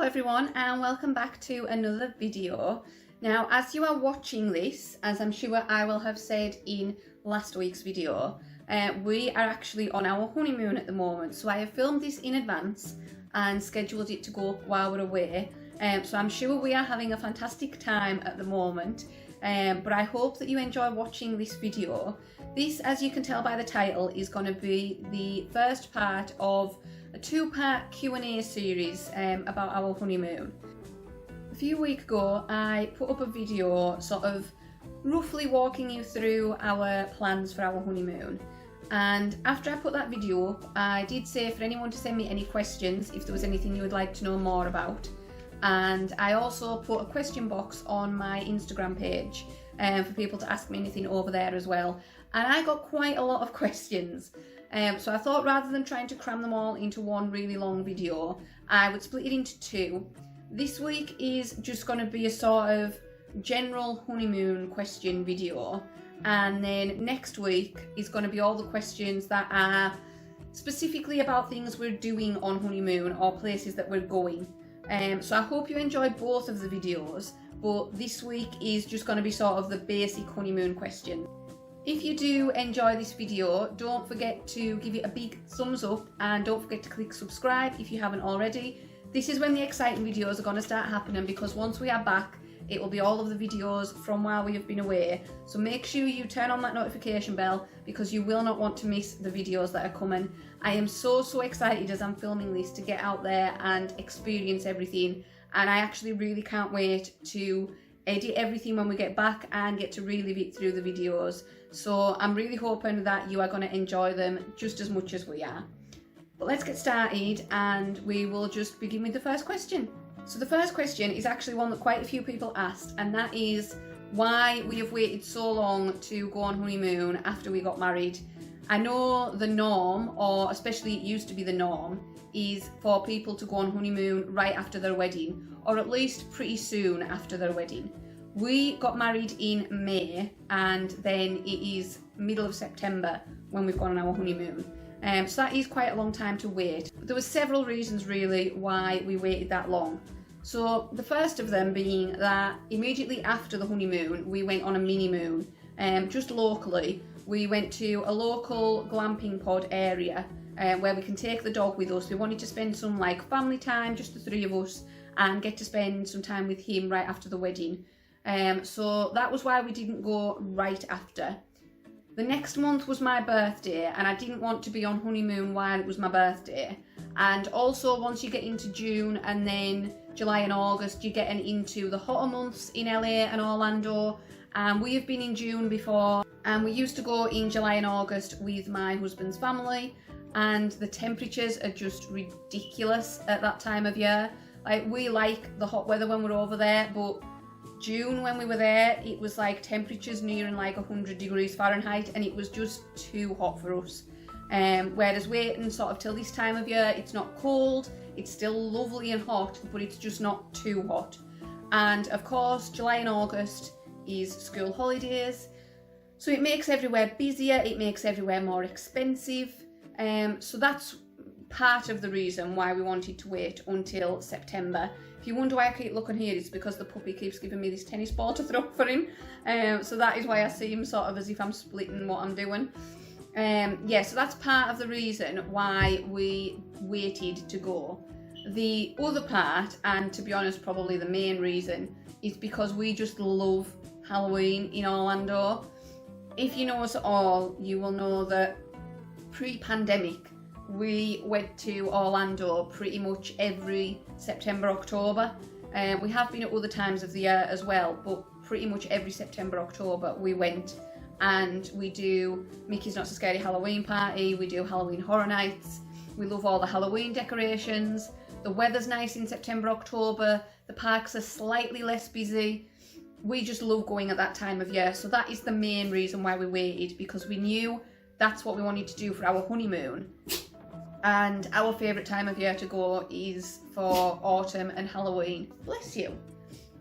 everyone, and welcome back to another video. Now, as you are watching this, as I'm sure I will have said in last week's video, we are actually on our honeymoon at the moment. So I have filmed this in advance and scheduled it to go while we're away. So I'm sure we are having a fantastic time at the moment, but I hope that you enjoy watching this video. This, as you can tell by the title, is going to be the first part of a two-part Q&A series about our honeymoon. A few weeks ago I put up a video sort of roughly walking you through our plans for our honeymoon, and after I put that video up I did say for anyone to send me any questions if there was anything you would like to know more about, and I also put a question box on my Instagram page for people to ask me anything over there as well, and I got quite a lot of questions. So I thought rather than trying to cram them all into one really long video, I would split it into two. This week is just going to be a sort of general honeymoon question video, and then next week is going to be all the questions that are specifically about things we're doing on honeymoon or places that we're going. So I hope you enjoy both of the videos, but this week is just going to be sort of the basic honeymoon question. If you do enjoy this video, don't forget to give it a big thumbs up, and don't forget to click subscribe if you haven't already. This is when the exciting videos are going to start happening, because once we are back it will be all of the videos from while we have been away. So make sure you turn on that notification bell, because you will not want to miss the videos that are coming. I am so excited as I'm filming this to get out there and experience everything, and I actually really can't wait to edit everything when we get back and get to relive it through the videos. So I'm really hoping that you are going to enjoy them just as much as we are. But let's get started, and we will just begin with the first question. So the first question is actually one that quite a few people asked, and that is why we have waited so long to go on honeymoon after we got married. I know the norm, or especially it used to be the norm, is for people to go on honeymoon right after their wedding, or at least pretty soon after their wedding. We got married in May, and then it is middle of September when we've gone on our honeymoon. So that is quite a long time to wait. But there were several reasons really why we waited that long. So the first of them being that immediately after the honeymoon we went on a mini moon, just locally. We went to a local glamping pod area where we can take the dog with us. We wanted to spend some like family time, just the three of us, and get to spend some time with him right after the wedding. So that was why we didn't go right after. The next month was my birthday, and I didn't want to be on honeymoon while it was my birthday. And also once you get into June and then July and August, you're getting into the hotter months in LA and Orlando. And we have been in June before, and we used to go in July and August with my husband's family, and the temperatures are just ridiculous at that time of year. Like, we like the hot weather when we're over there, but June when we were there, it was like temperatures nearing like 100 degrees Fahrenheit, and it was just too hot for us. Whereas waiting sort of till this time of year, it's not cold, it's still lovely and hot, but it's just not too hot. And of course July and August is school holidays, so it makes everywhere busier, it makes everywhere more expensive. So that's part of the reason why we wanted to wait until September. If you wonder why I keep looking here, it's because the puppy keeps giving me this tennis ball to throw for him. So that is why I see him sort of as if I'm splitting what I'm doing. Yeah, so that's part of the reason why we waited to go. The other part, and to be honest probably the main reason, is because we just love Halloween in Orlando. If you know us at all, you will know that pre-pandemic we went to Orlando pretty much every September, October. We have been at other times of the year as well, but pretty much every September, October we went, and we do Mickey's Not So Scary Halloween Party, we do Halloween Horror Nights, we love all the Halloween decorations, the weather's nice in September, October, the parks are slightly less busy. We just love going at that time of year, so that is the main reason why we waited, because we knew that's what we wanted to do for our honeymoon. And our favourite time of year to go is for autumn and Halloween. Bless you.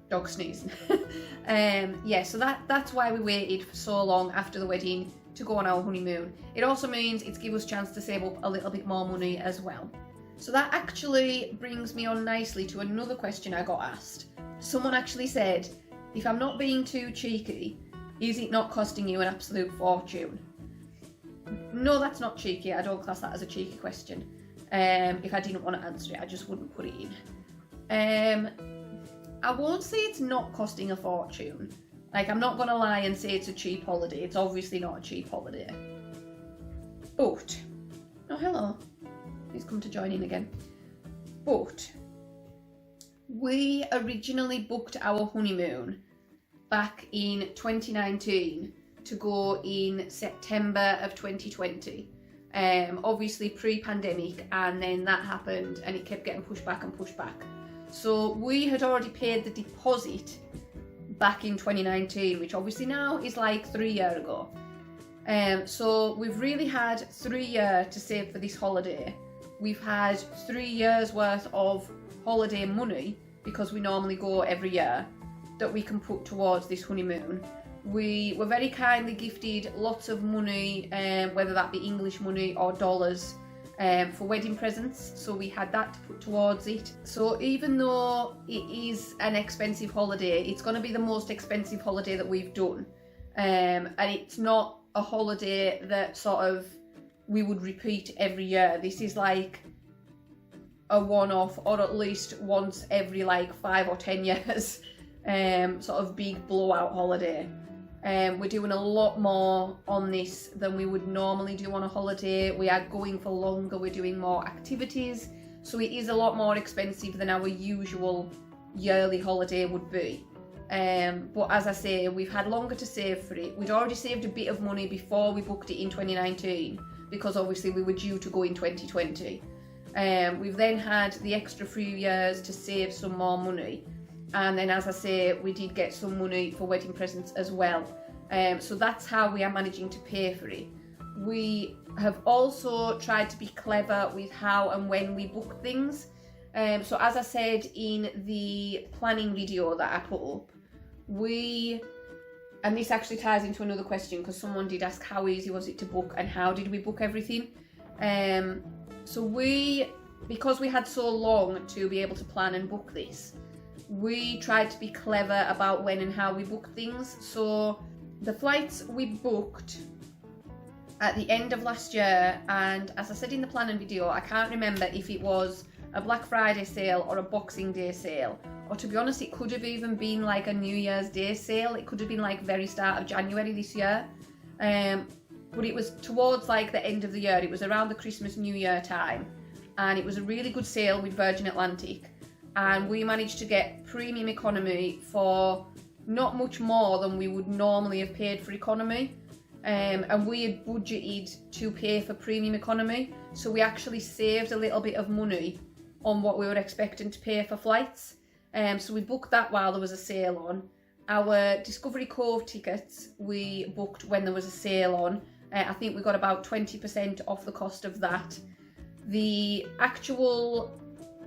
Dog sneezing. Yeah, so that's why we waited for so long after the wedding to go on our honeymoon. It also means it's given us a chance to save up a little bit more money as well. So that actually brings me on nicely to another question I got asked. Someone actually said, if I'm not being too cheeky, is it not costing you an absolute fortune? No, that's not cheeky. I don't class that as a cheeky question. If I didn't want to answer it, I just wouldn't put it in. I won't say it's not costing a fortune. Like, I'm not going to lie and say it's a cheap holiday. It's obviously not a cheap holiday. But, oh hello, he's come to join in again. But, we originally booked our honeymoon back in 2019 to go in September of 2020. Obviously pre-pandemic, and then that happened and it kept getting pushed back and pushed back. So we had already paid the deposit back in 2019, which obviously now is like 3 years ago. So we've really had 3 years to save for this holiday. We've had 3 years worth of holiday money, because we normally go every year, that we can put towards this honeymoon. We were very kindly gifted lots of money, whether that be English money or dollars, for wedding presents, so we had that to put towards it. So even though it is an expensive holiday, it's going to be the most expensive holiday that we've done, and it's not a holiday that sort of we would repeat every year. This is like a one-off, or at least once every like 5 or 10 years, sort of big blowout holiday. We're doing a lot more on this than we would normally do on a holiday. We are going for longer, we're doing more activities, so it is a lot more expensive than our usual yearly holiday would be. But as I say, we've had longer to save for it. We'd already saved a bit of money before we booked it in 2019, because obviously we were due to go in 2020. We've then had the extra few years to save some more money. And then, as I say, we did get some money for wedding presents as well. So that's how we are managing to pay for it. We have also tried to be clever with how and when we book things. So as I said in the planning video that I put up, and this actually ties into another question, because someone did ask how easy was it to book and how did we book everything. So because we had so long to be able to plan and book this, we tried to be clever about when and how we booked things. So the flights we booked at the end of last year, and as I said in the planning video, I can't remember if it was a Black Friday sale or a Boxing Day sale, or to be honest, it could have even been like a New Year's Day sale. It could have been like very start of January this year, but it was towards like the end of the year. It was around the Christmas New Year time, and it was a really good sale with Virgin Atlantic, and we managed to get premium economy for not much more than we would normally have paid for economy. And we had budgeted to pay for premium economy, so we actually saved a little bit of money on what we were expecting to pay for flights. So we booked that while there was a sale on. Our Discovery Cove tickets we booked when there was a sale on. I think we got about 20% off the cost of that. The actual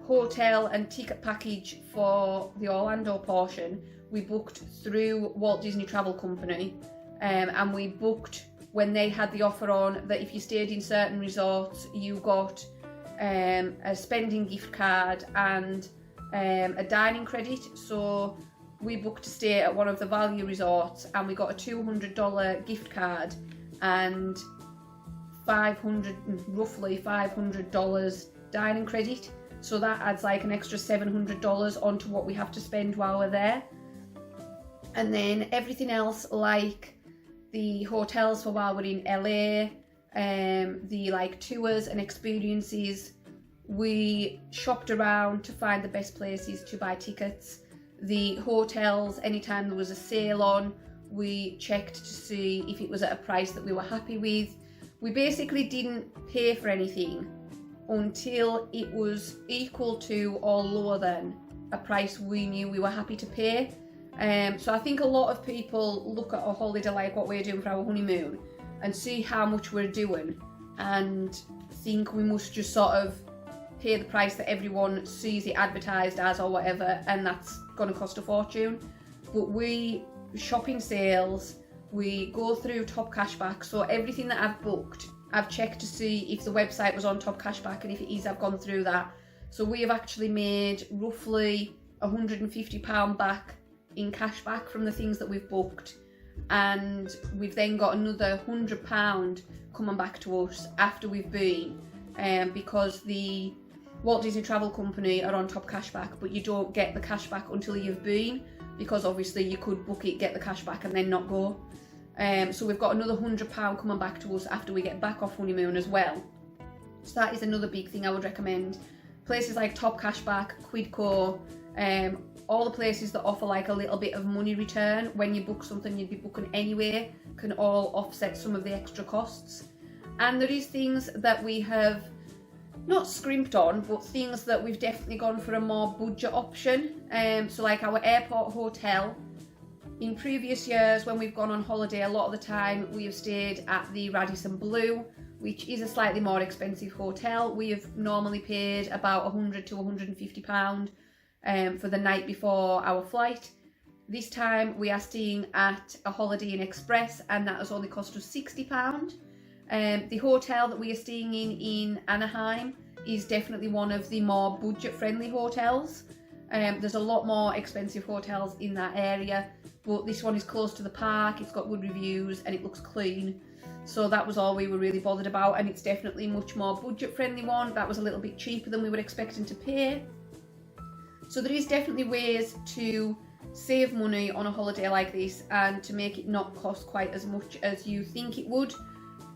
hotel and ticket package for the Orlando portion we booked through Walt Disney Travel Company, and we booked when they had the offer on that if you stayed in certain resorts you got a spending gift card and a dining credit. So we booked to stay at one of the value resorts, and we got a $200 gift card and roughly $500 dining credit. So that adds like an extra $700 onto what we have to spend while we're there. And then everything else, like the hotels for while we're in LA, the like tours and experiences, we shopped around to find the best places to buy tickets. The hotels, anytime there was a sale on, we checked to see if it was at a price that we were happy with. We basically didn't pay for anything until it was equal to or lower than a price we knew we were happy to pay. So I think a lot of people look at a holiday like what we're doing for our honeymoon and see how much we're doing and think we must just sort of pay the price that everyone sees it advertised as or whatever, and that's going to cost a fortune. But we shop in sales, we go through top cashback, so everything that I've booked I've checked to see if the website was on top cashback, and if it is, I've gone through that. So we have actually made roughly £150 back in cashback from the things that we've booked, and we've then got another £100 coming back to us after we've been, because the Walt Disney Travel Company are on top cashback, but you don't get the cashback until you've been, because obviously you could book it, get the cashback and then not go. So we've got another £100 coming back to us after we get back off honeymoon as well. So that is another big thing I would recommend. Places like Top Cashback, Quidco, all the places that offer like a little bit of money return when you book something you'd be booking anyway, can all offset some of the extra costs. And there is things that we have not scrimped on, but things that we've definitely gone for a more budget option. So like our airport hotel, in previous years when we've gone on holiday, a lot of the time we have stayed at the Radisson Blu, which is a slightly more expensive hotel. We have normally paid about £100 to £150 for the night before our flight. This time we are staying at a Holiday Inn Express, and that has only cost us £60. The hotel that we are staying in Anaheim is definitely one of the more budget-friendly hotels. There's a lot more expensive hotels in that area, but this one is close to the park, it's got good reviews, and it looks clean. So that was all we were really bothered about, and it's definitely a much more budget-friendly one. That was a little bit cheaper than we were expecting to pay. So there is definitely ways to save money on a holiday like this and to make it not cost quite as much as you think it would.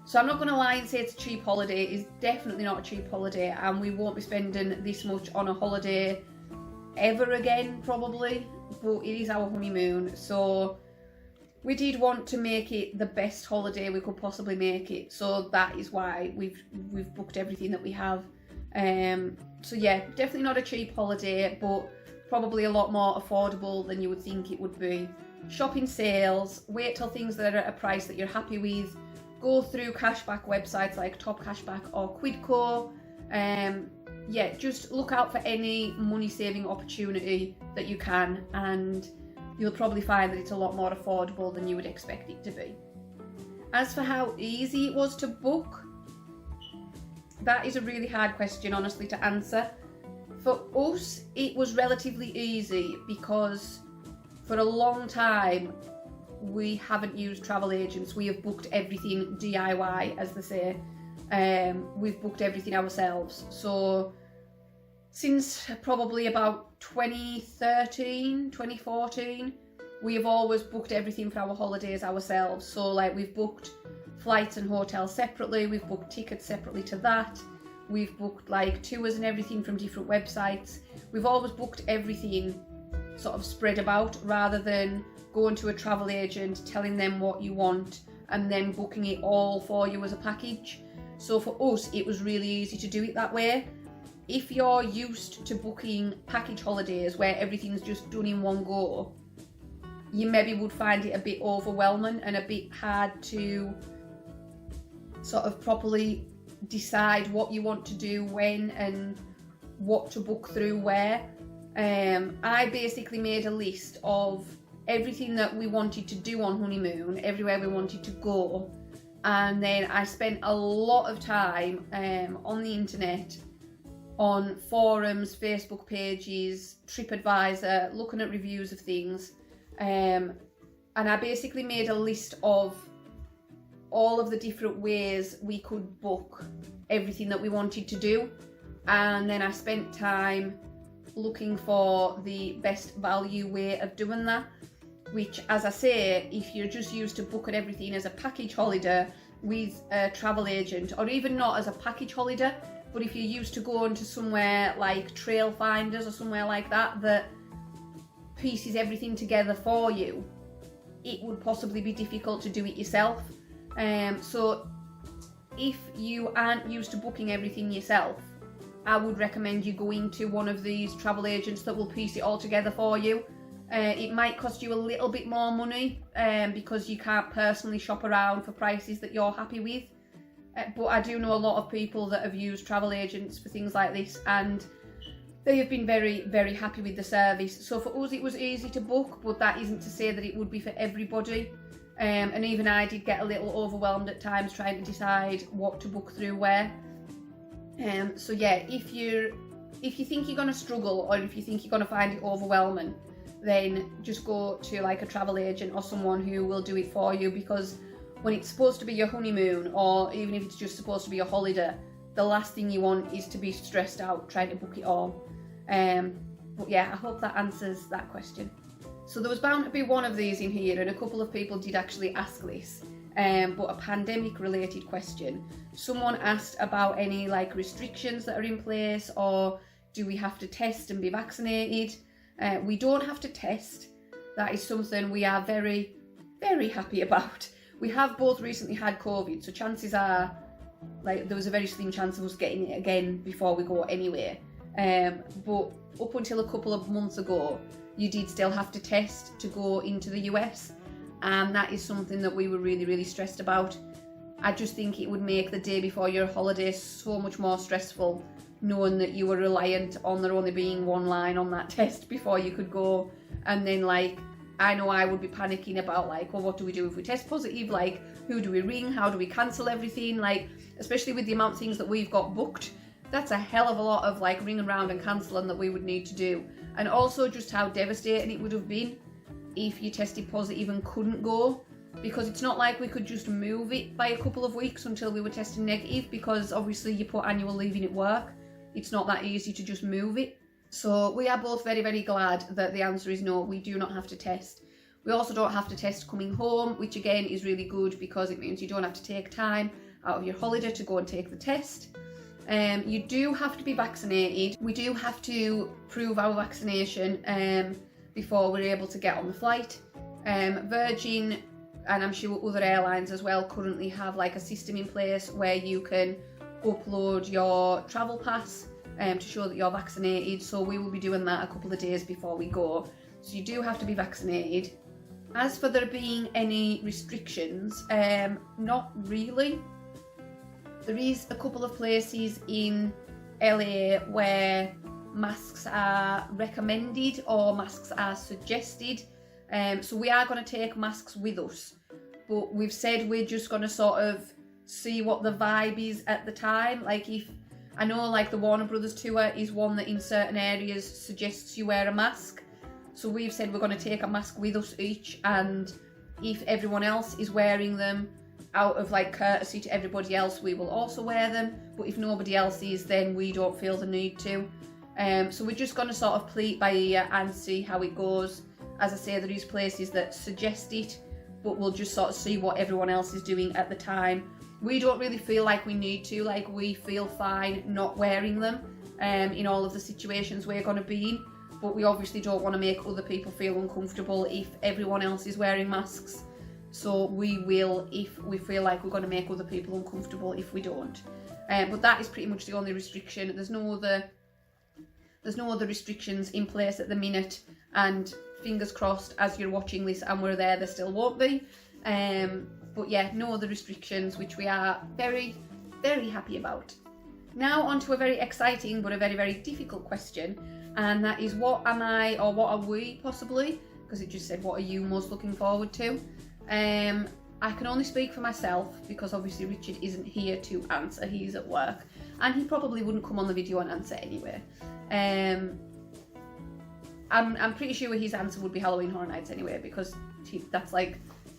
So I'm not going to lie and say it's a cheap holiday. It's definitely not a cheap holiday, and we won't be spending this much on a holiday ever again probably, but it is our honeymoon, so we did want to make it the best holiday we could possibly make it. So that is why we've booked everything that we have. So yeah, definitely not a cheap holiday, but probably a lot more affordable than you would think it would be. Shopping sales, wait till things that are at a price that you're happy with. Go through cashback websites like Top Cashback or Quidco. Yeah, just look out for any money saving opportunity that you can, and you'll probably find that it's a lot more affordable than you would expect it to be. As for how easy it was to book, that is a really hard question, honestly, to answer. For us, it was relatively easy because for a long time we haven't used travel agents. We have booked everything DIY, as they say. We've booked everything ourselves. So since probably about 2013, 2014, we have always booked everything for our holidays ourselves. So like we've booked flights and hotels separately, we've booked tickets separately to that, we've booked like tours and everything from different websites. We've always booked everything sort of spread about, rather than going to a travel agent, telling them what you want and then booking it all for you as a package. So for us, it was really easy to do it that way. If you're used to booking package holidays where everything's just done in one go, you maybe would find it a bit overwhelming and a bit hard to sort of properly decide what you want to do when and what to book through where. I basically made a list of everything that we wanted to do on honeymoon, everywhere we wanted to go, and then I spent a lot of time on the internet, on forums, Facebook pages, TripAdvisor, looking at reviews of things, and I basically made a list of all of the different ways we could book everything that we wanted to do, and then I spent time looking for the best value way of doing that, which, as I say, if you're just used to booking everything as a package holiday with a travel agent, or even not as a package holiday, but if you're used to going to somewhere like Trail Finders or somewhere like that that pieces everything together for you, it would possibly be difficult to do it yourself. So if you aren't used to booking everything yourself, I would recommend you going to one of these travel agents that will piece it all together for you. It might cost you a little bit more money because you can't personally shop around for prices that you're happy with. But I do know a lot of people that have used travel agents for things like this, and they have been very, very happy with the service. So for us, it was easy to book, but that isn't to say that it would be for everybody. And even I did get a little overwhelmed at times trying to decide what to book through where. So yeah, if you think you're going to struggle, or if you think you're going to find it overwhelming, then just go to like a travel agent or someone who will do it for you, because when it's supposed to be your honeymoon, or even if it's just supposed to be a holiday, the last thing you want is to be stressed out trying to book it all. But yeah, I hope that answers that question. So there was bound to be one of these in here, and a couple of people did actually ask this, but a pandemic related question. Someone asked about any like restrictions that are in place, or do we have to test and be vaccinated? We don't have to test. That is something we are very, very happy about. We have both recently had COVID, so chances are, like, there was a very slim chance of us getting it again before we go anywhere. But up until a couple of months ago, you did still have to test to go into the US, and that is something that we were really, really stressed about. I just think it would make the day before your holiday so much more stressful, knowing that you were reliant on there only being one line on that test before you could go. And then, like, I know I would be panicking about, like, well, what do we do if we test positive? Like, who do we ring? How do we cancel everything? Like, especially with the amount of things that we've got booked, that's a hell of a lot of like ringing around and cancelling that we would need to do. And also just how devastating it would have been if you tested positive and couldn't go, because it's not like we could just move it by a couple of weeks until we were testing negative, because obviously you put annual leave in at work. It's not that easy to just move it. So we are both very, very glad that the answer is no, we do not have to test. We also don't have to test coming home, which again is really good because it means you don't have to take time out of your holiday to go and take the test. You do have to be vaccinated. We do have to prove our vaccination before we're able to get on the flight. Virgin, and I'm sure other airlines as well, currently have like a system in place where you can upload your travel pass to show that you're vaccinated. So we will be doing that a couple of days before we go. So you do have to be vaccinated. As for there being any restrictions, not really. There is a couple of places in LA where masks are recommended or masks are suggested. So we are going to take masks with us, but we've said we're just going to sort of see what the vibe is at the time. Like, if I know like the Warner Brothers tour is one that in certain areas suggests you wear a mask. So we've said we're going to take a mask with us each, and if everyone else is wearing them, out of like courtesy to everybody else, we will also wear them. But if nobody else is, then we don't feel the need to. So we're just going to sort of play it by ear and see how it goes. As I say, there is places that suggest it, but we'll just sort of see what everyone else is doing at the time. We don't really feel like we need to, like we feel fine not wearing them in all of the situations we're going to be in. But we obviously don't want to make other people feel uncomfortable if everyone else is wearing masks. So we will if we feel like we're going to make other people uncomfortable if we don't. But that is pretty much the only restriction. There's no other restrictions in place at the minute, and fingers crossed as you're watching this and we're there still won't be. But yeah, no other restrictions, which we are very, very happy about. Now on to a very exciting but a very, very difficult question, and that is what am I, or what are we possibly, because it just said what are you most looking forward to. I can only speak for myself because obviously Richard isn't here to answer, he's at work, and he probably wouldn't come on the video and answer anyway. I'm pretty sure his answer would be Halloween Horror Nights anyway, because that's like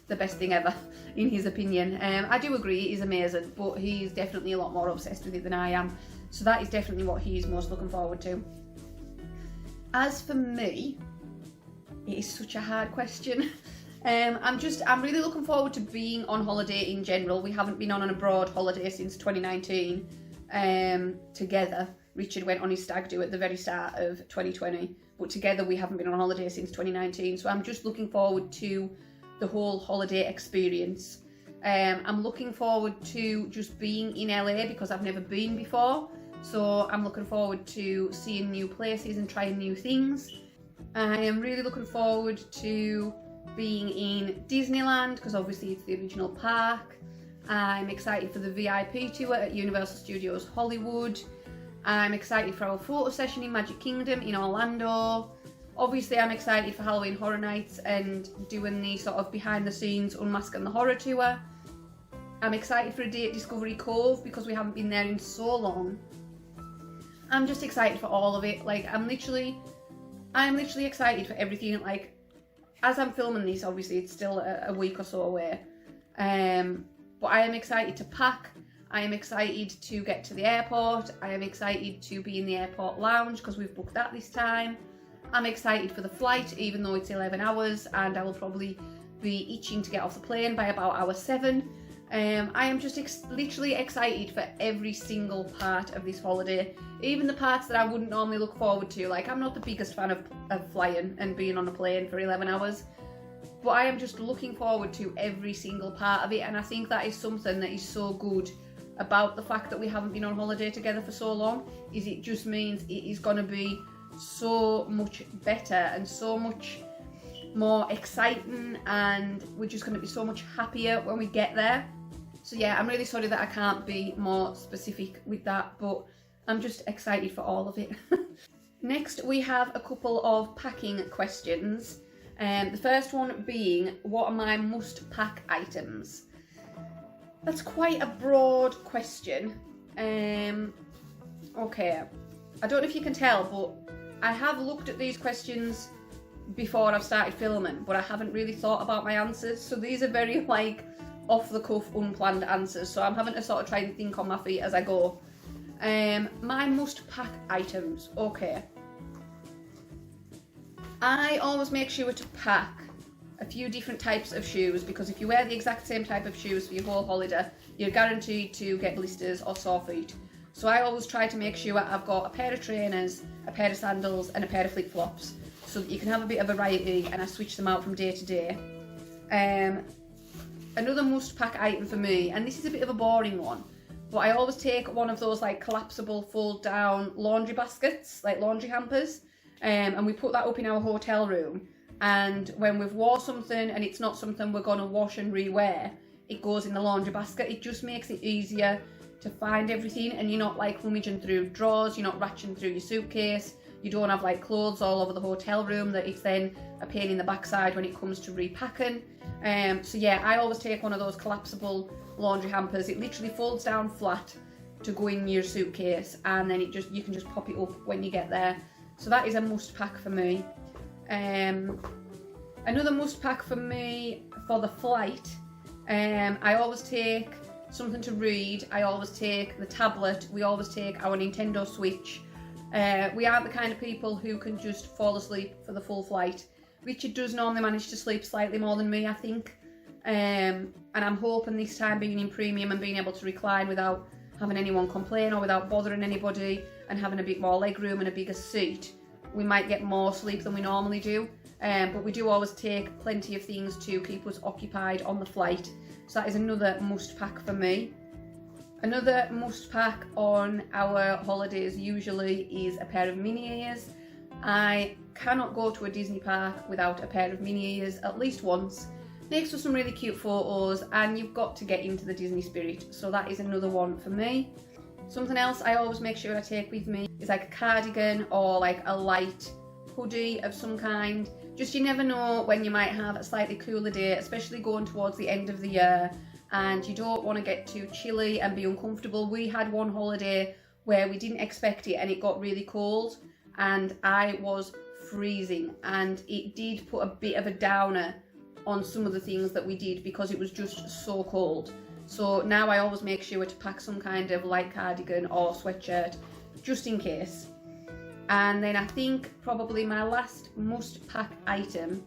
the best thing ever in his opinion. I do agree it is amazing, but he's definitely a lot more obsessed with it than I am, so that is definitely what he's most looking forward to. As for me, it is such a hard question. I'm really looking forward to being on holiday in general. We haven't been on an abroad holiday since 2019 together. Richard went on his stag do at the very start of 2020, but together we haven't been on holiday since 2019. So I'm just looking forward to the whole holiday experience. I'm looking forward to just being in LA because I've never been before. So I'm looking forward to seeing new places and trying new things. I am really looking forward to being in Disneyland because obviously it's the original park. I'm excited for the VIP tour at Universal Studios Hollywood. I'm excited for our photo session in Magic Kingdom in Orlando. Obviously I'm excited for Halloween Horror Nights and doing the sort of behind the scenes Unmasking the Horror tour. I'm excited for a day at Discovery Cove because we haven't been there in so long. I'm just excited for all of it. Like I'm literally excited for everything. Like as I'm filming this, obviously it's still a week or so away. But I am excited to pack. I am excited to get to the airport. I am excited to be in the airport lounge because we've booked that this time. I'm excited for the flight, even though it's 11 hours and I will probably be itching to get off the plane by about hour 7. I am just literally excited for every single part of this holiday, even the parts that I wouldn't normally look forward to. Like I'm not the biggest fan of flying and being on a plane for 11 hours, but I am just looking forward to every single part of it, and I think that is something that is so good about the fact that we haven't been on holiday together for so long, is it just means it is going to be so much better and so much more exciting, and we're just going to be so much happier when we get there. So yeah, I'm really sorry that I can't be more specific with that, but I'm just excited for all of it. Next we have a couple of packing questions. The first one being, what are my must pack items? That's quite a broad question. Okay, I don't know if you can tell, but I have looked at these questions before I've started filming, but I haven't really thought about my answers. So these are very like off the cuff, unplanned answers. So I'm having to sort of try and think on my feet as I go. My must pack items. Okay. I always make sure to pack a few different types of shoes, because if you wear the exact same type of shoes for your whole holiday, you're guaranteed to get blisters or sore feet. So I always try to make sure I've got a pair of trainers, a pair of sandals and a pair of flip-flops, so that you can have a bit of variety, and I switch them out from day to day. Another must pack item for me, and this is a bit of a boring one, but I always take one of those like collapsible fold down laundry baskets, like laundry hampers, and we put that up in our hotel room, and when we've wore something and it's not something we're going to wash and re-wear, it goes in the laundry basket. It just makes it easier to find everything, and you're not like rummaging through drawers, you're not ratcheting through your suitcase, you don't have like clothes all over the hotel room that it's then a pain in the backside when it comes to repacking. So yeah, I always take one of those collapsible laundry hampers. It literally folds down flat to go in your suitcase, and then you can just pop it up when you get there. So that is a must pack for me. Another must pack for me for the flight, I always take something to read. I always take the tablet. We always take our Nintendo Switch. We aren't the kind of people who can just fall asleep for the full flight. Richard does normally manage to sleep slightly more than me, I think. And I'm hoping this time, being in premium and being able to recline without having anyone complain or without bothering anybody, and having a bit more leg room and a bigger seat, we might get more sleep than we normally do. But we do always take plenty of things to keep us occupied on the flight. So that is another must pack for me. Another must pack on our holidays usually is a pair of mini ears. I cannot go to a Disney park without a pair of mini ears at least once. Makes for some really cute photos, and you've got to get into the Disney spirit. So that is another one for me. Something else I always make sure I take with me is like a cardigan or like a light hoodie of some kind. Just, you never know when you might have a slightly cooler day, especially going towards the end of the year, and you don't want to get too chilly and be uncomfortable. We had one holiday where we didn't expect it and it got really cold, and I was freezing, and it did put a bit of a downer on some of the things that we did because it was just so cold. So now I always make sure to pack some kind of light cardigan or sweatshirt just in case. And then I think probably my last must pack item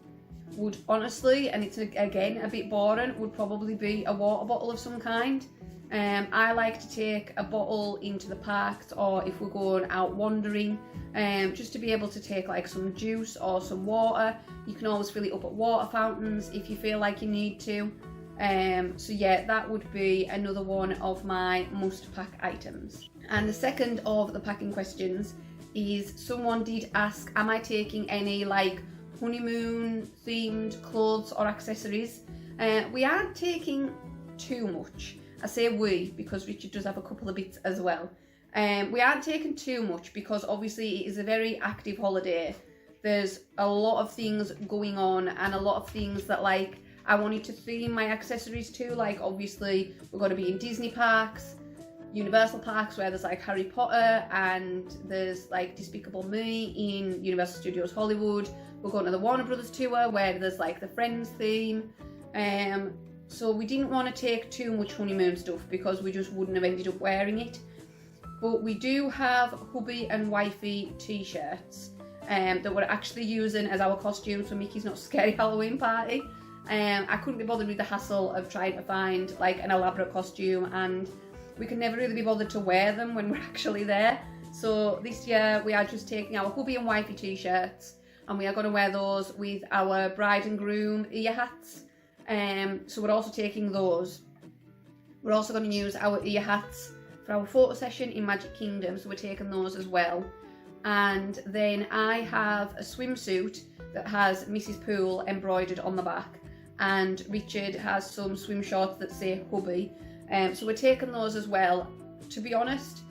would honestly, and it's again a bit boring, would probably be a water bottle of some kind. I like to take a bottle into the parks, or if we're going out wandering, just to be able to take like some juice or some water. You can always fill it up at water fountains if you feel like you need to. So yeah, that would be another one of my must pack items. And the second of the packing questions is, someone did ask, am I taking any like honeymoon themed clothes or accessories? We aren't taking too much. I say we because Richard does have a couple of bits as well. We aren't taking too much because obviously it is a very active holiday. there's a lot of things going on and a lot of things that like I wanted to theme my accessories to. Like obviously we're going to be in Disney parks, Universal parks where there's like Harry Potter, and there's like Despicable Me in Universal Studios Hollywood. We're going to the Warner Brothers tour where there's like the Friends theme. So we didn't want to take too much honeymoon stuff because we just wouldn't have ended up wearing it. But we do have hubby and wifey t-shirts that we're actually using as our costumes for Mickey's Not Scary Halloween party. I couldn't be bothered with the hassle of trying to find like an elaborate costume, and we can never really be bothered to wear them when we're actually there. So this year we are just taking our hubby and wifey t-shirts, and we are going to wear those with our bride and groom ear hats. So we're also taking those. We're also going to use our ear hats for our photo session in Magic Kingdom, so we're taking those as well. And then I have a swimsuit that has Mrs. Poole embroidered on the back, and Richard has some swim shorts that say hubby. So we're taking those as well. To be honest,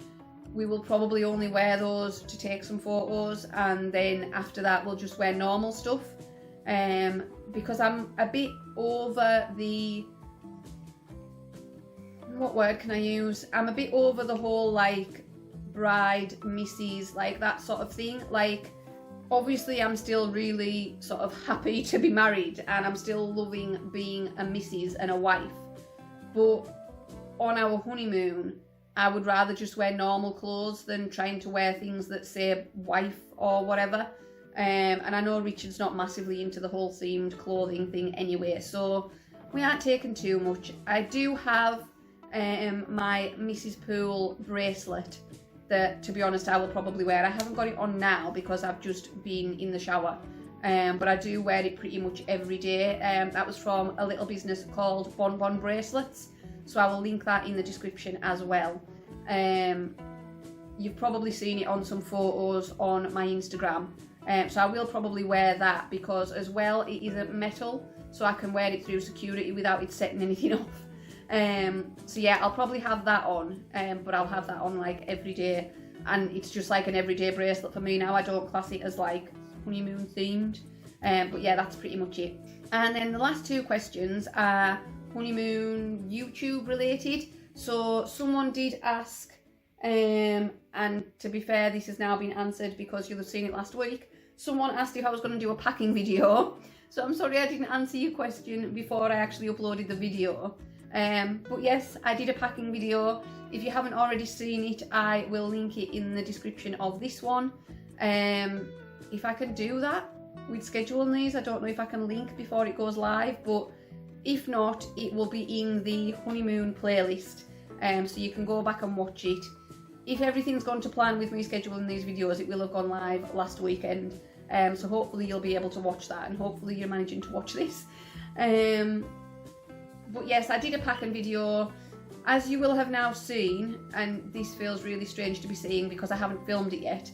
we will probably only wear those to take some photos, and then after that we'll just wear normal stuff. Because I'm a bit over the, what word can I use? I'm a bit over the whole like bride, Mrs. like that sort of thing. Like obviously I'm still really sort of happy to be married, and I'm still loving being a Mrs. and a wife. But on our honeymoon, I would rather just wear normal clothes than trying to wear things that say wife or whatever. And I know Richard's not massively into the whole themed clothing thing anyway, so we aren't taking too much. I do have my Mrs. Poole bracelet that, to be honest, I will probably wear. I haven't got it on now because I've just been in the shower, but I do wear it pretty much every day. That was from a little business called Bon Bon Bracelets, so I will link that in the description as well. You've probably seen it on some photos on my Instagram. So I will probably wear that because as well it isn't metal, so I can wear it through security without it setting anything off. So yeah, I'll probably have that on, but I'll have that on like every day, and it's just like an everyday bracelet for me now. I don't class it as like honeymoon themed, but yeah, that's pretty much it. And then the last two questions are honeymoon YouTube related. So someone did ask, and to be fair, this has now been answered because you'll have seen it last week. Someone asked if I was going to do a packing video, so I'm sorry I didn't answer your question before I actually uploaded the video. But yes, I did a packing video. If you haven't already seen it, I will link it in the description of this one. If I can do that with scheduling these, I don't know if I can link before it goes live, but if not, it will be in the honeymoon playlist, so you can go back and watch it. If everything's gone to plan with me scheduling these videos, it will have gone live last weekend, so hopefully you'll be able to watch that, and hopefully you're managing to watch this. But yes, I did a packing video, as you will have now seen, and this feels really strange to be saying because I haven't filmed it yet,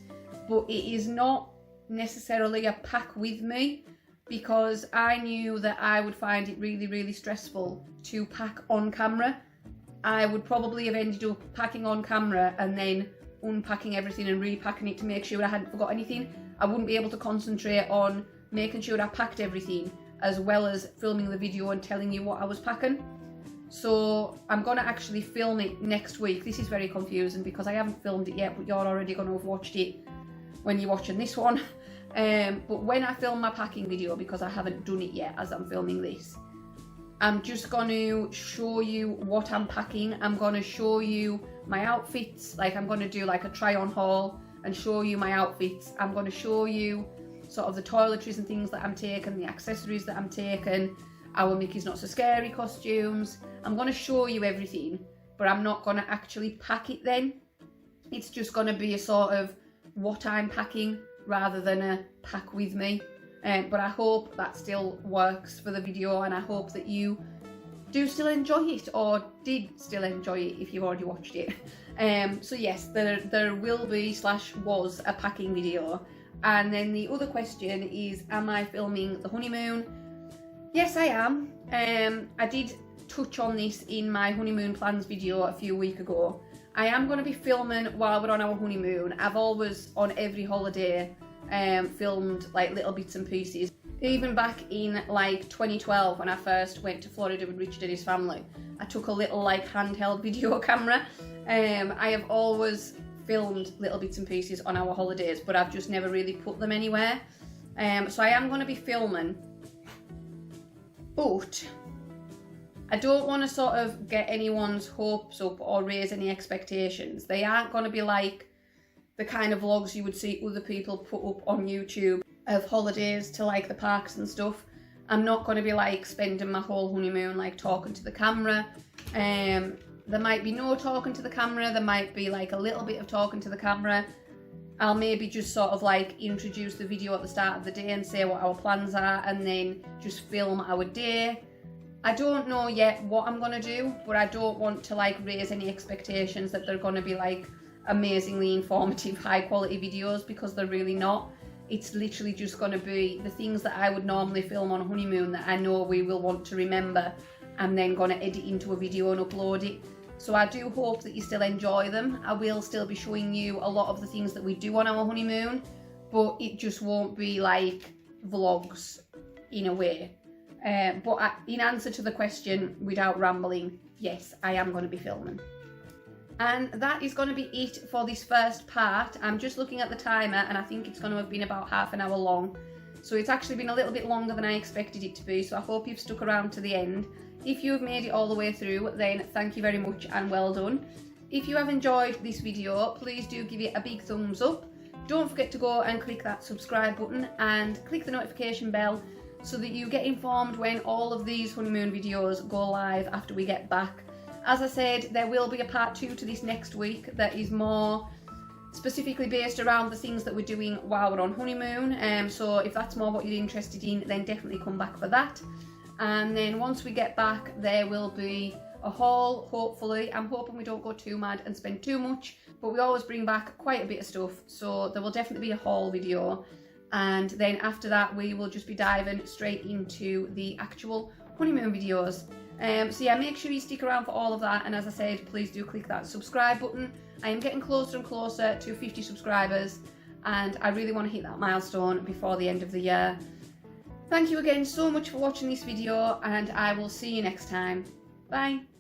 but it is not necessarily a pack with me, because I knew that I would find it really, really stressful to pack on camera. I would probably have ended up packing on camera and then unpacking everything and repacking it to make sure I hadn't forgot anything. I wouldn't be able to concentrate on making sure I packed everything as well as filming the video and telling you what I was packing. So I'm going to actually film it next week. This is very confusing because I haven't filmed it yet, but you're already going to have watched it when you're watching this one. But when I film my packing video, because I haven't done it yet as I'm filming this, I'm just going to show you what I'm packing. I'm going to show you my outfits. Like I'm going to do like a try on haul and show you my outfits. I'm going to show you sort of the toiletries and things that I'm taking, the accessories that I'm taking, our Mickey's Not So Scary costumes. I'm going to show you everything, but I'm not going to actually pack it then. It's just going to be a sort of what I'm packing rather than a pack with me. But I hope that still works for the video, and I hope that you do still enjoy it, or did still enjoy it if you've already watched it. So yes, there will be / was a packing video. And then the other question is, am I filming the honeymoon? Yes, I am. I did touch on this in my honeymoon plans video a few weeks ago. I am going to be filming while we're on our honeymoon. I've always, on every holiday, filmed like little bits and pieces. Even back in like 2012 when I first went to Florida with Richard and his family, I took a little like handheld video camera. I have always filmed little bits and pieces on our holidays, but I've just never really put them anywhere. So I am going to be filming, but I don't want to sort of get anyone's hopes up or raise any expectations. They aren't going to be like the kind of vlogs you would see other people put up on YouTube of holidays to like the parks and stuff. I'm not going to be like spending my whole honeymoon like talking to the camera. There might be no talking to the camera, there might be like a little bit of talking to the camera. I'll maybe just sort of like introduce the video at the start of the day and say what our plans are, and then just film our day. I don't know yet what I'm going to do, but I don't want to like raise any expectations that they're going to be like amazingly informative, high quality videos, because they're really not. It's literally just going to be the things that I would normally film on a honeymoon that I know we will want to remember, and then going to edit into a video and upload it. So I do hope that you still enjoy them. I will still be showing you a lot of the things that we do on our honeymoon, but it just won't be like vlogs in a way. But in answer to the question, without rambling, yes, I am going to be filming. And that is going to be it for this first part. I'm just looking at the timer and I think it's going to have been about half an hour long. So it's actually been a little bit longer than I expected it to be, so I hope you've stuck around to the end. If you've made it all the way through, then thank you very much and well done. If you have enjoyed this video, please do give it a big thumbs up. Don't forget to go and click that subscribe button and click the notification bell so that you get informed when all of these honeymoon videos go live after we get back. As I said, there will be a part 2 to this next week that is more specifically based around the things that we're doing while we're on honeymoon. So if that's more what you're interested in, then definitely come back for that. And then once we get back, there will be a haul, hopefully. I'm hoping we don't go too mad and spend too much, but we always bring back quite a bit of stuff, so there will definitely be a haul video. And then after that, we will just be diving straight into the actual honeymoon videos. So yeah, make sure you stick around for all of that, and as I said, please do click that subscribe button. I am getting closer and closer to 50 subscribers, and I really want to hit that milestone before the end of the year. Thank you again so much for watching this video, and I will see you next time. Bye.